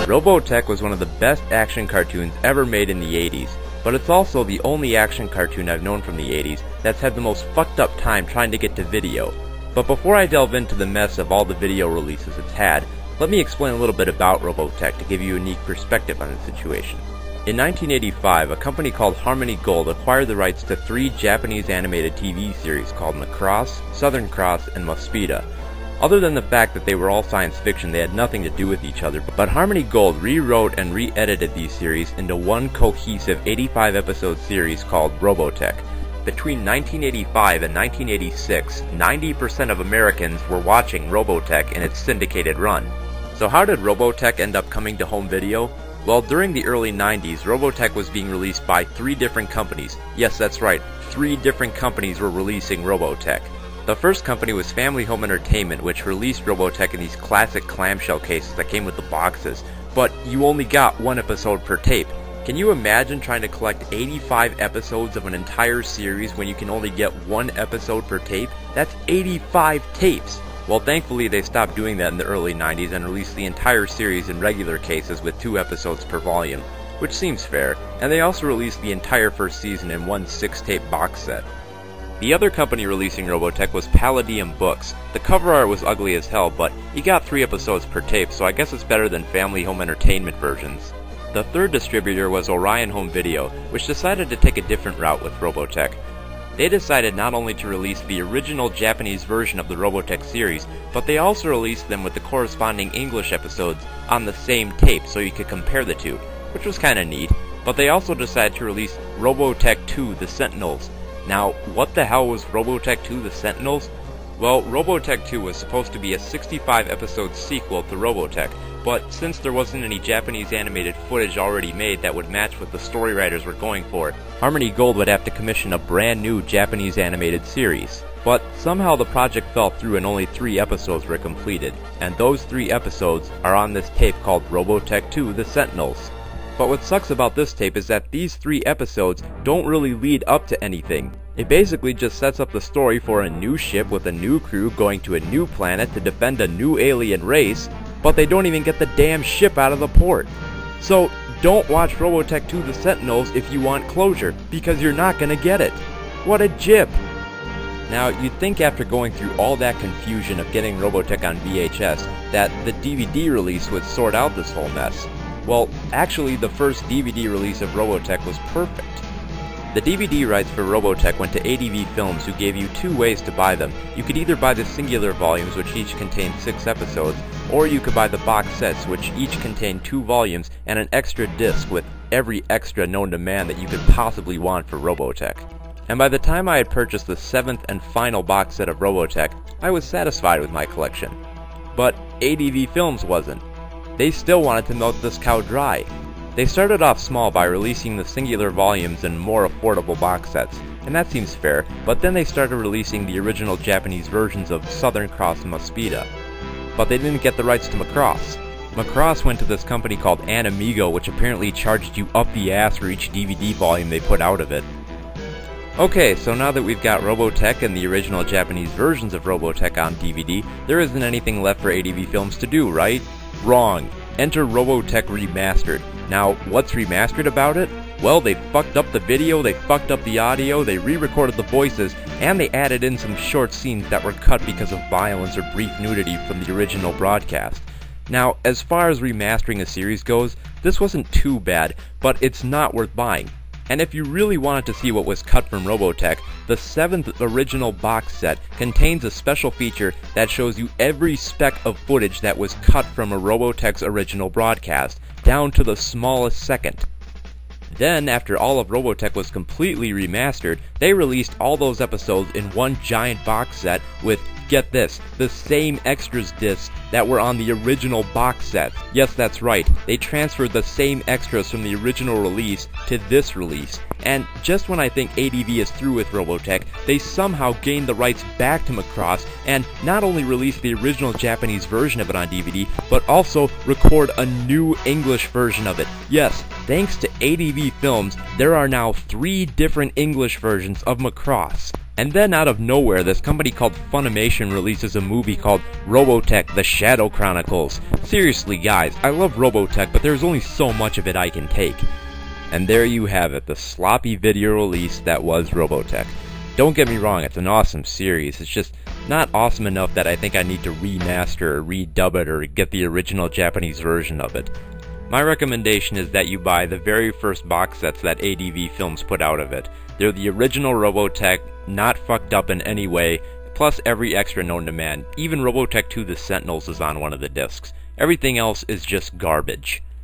Robotech was one of the best action cartoons ever made in the 80s, but it's also the only action cartoon I've known from the 80s that's had the most fucked up time trying to get to video. But before I delve into the mess of all the video releases it's had, let me explain a little bit about Robotech to give you a unique perspective on the situation. In 1985, a company called Harmony Gold acquired the rights to 3 Japanese animated TV series called Macross, Southern Cross, and Mospeada. Other than the fact that they were all science fiction, they had nothing to do with each other, but Harmony Gold rewrote and re-edited these series into one cohesive 85-episode series called Robotech. Between 1985 and 1986, 90% of Americans were watching Robotech in its syndicated run. So how did Robotech end up coming to home video? Well, during the early 90s, Robotech was being released by 3 different companies. Yes, that's right, 3 different companies were releasing Robotech. The first company was Family Home Entertainment, which released Robotech in these classic clamshell cases that came with the boxes, but you only got 1 episode per tape. Can you imagine trying to collect 85 episodes of an entire series when you can only get 1 episode per tape? That's 85 tapes! Well, thankfully they stopped doing that in the early 90s and released the entire series in regular cases with 2 episodes per volume, which seems fair, and they also released the entire first season in one 6-tape box set. The other company releasing Robotech was Palladium Books. The cover art was ugly as hell, but you got 3 episodes per tape, so I guess it's better than Family Home Entertainment versions. The third distributor was Orion Home Video, which decided to take a different route with Robotech. They decided not only to release the original Japanese version of the Robotech series, but they also released them with the corresponding English episodes on the same tape so you could compare the two, which was kinda neat. But they also decided to release Robotech 2 The Sentinels. Now, what the hell was Robotech 2 The Sentinels? Well, Robotech 2 was supposed to be a 65-episode sequel to Robotech, but since there wasn't any Japanese animated footage already made that would match what the story writers were going for, Harmony Gold would have to commission a brand new Japanese animated series. But somehow the project fell through and only 3 episodes were completed, and those 3 episodes are on this tape called Robotech 2 The Sentinels. But what sucks about this tape is that these 3 episodes don't really lead up to anything. It basically just sets up the story for a new ship with a new crew going to a new planet to defend a new alien race, but they don't even get the damn ship out of the port. So don't watch Robotech 2 The Sentinels if you want closure, because you're not gonna get it. What a jip! Now, you'd think after going through all that confusion of getting Robotech on VHS, that the DVD release would sort out this whole mess. Well, actually the first DVD release of Robotech was perfect. The DVD rights for Robotech went to ADV Films, who gave you 2 ways to buy them. You could either buy the singular volumes, which each contained 6 episodes, or you could buy the box sets, which each contained 2 volumes and an extra disc with every extra known to man that you could possibly want for Robotech. And by the time I had purchased the 7th and final box set of Robotech, I was satisfied with my collection. But ADV Films wasn't. They still wanted to milk this cow dry. They started off small by releasing the singular volumes in more affordable box sets, and that seems fair, but then they started releasing the original Japanese versions of Southern Cross and Mospeada. But they didn't get the rights to Macross. Macross went to this company called Anamigo, which apparently charged you up the ass for each DVD volume they put out of it. Okay, so now that we've got Robotech and the original Japanese versions of Robotech on DVD, there isn't anything left for ADV Films to do, right? Wrong. Enter Robotech Remastered. Now, what's remastered about it? Well, they fucked up the video, they fucked up the audio, they re-recorded the voices, and they added in some short scenes that were cut because of violence or brief nudity from the original broadcast. Now, as far as remastering a series goes, this wasn't too bad, but it's not worth buying. And if you really wanted to see what was cut from Robotech, the 7th original box set contains a special feature that shows you every speck of footage that was cut from a Robotech's original broadcast, down to the smallest second. Then, after all of Robotech was completely remastered, they released all those episodes in one giant box set with, get this, the same extras discs that were on the original box set. Yes, that's right, they transferred the same extras from the original release to this release. And just when I think ADV is through with Robotech, they somehow gained the rights back to Macross and not only released the original Japanese version of it on DVD, but also record a new English version of it. Yes, thanks to ADV Films, there are now 3 different English versions of Macross. And then out of nowhere, this company called Funimation releases a movie called Robotech, The Shadow Chronicles. Seriously guys, I love Robotech, but there's only so much of it I can take. And there you have it, the sloppy video release that was Robotech. Don't get me wrong, it's an awesome series, it's just not awesome enough that I think I need to remaster or redub it or get the original Japanese version of it. My recommendation is that you buy the very first box sets that ADV Films put out of it. They're the original Robotech, not fucked up in any way, plus every extra known to man. Even Robotech 2 The Sentinels is on one of the discs. Everything else is just garbage.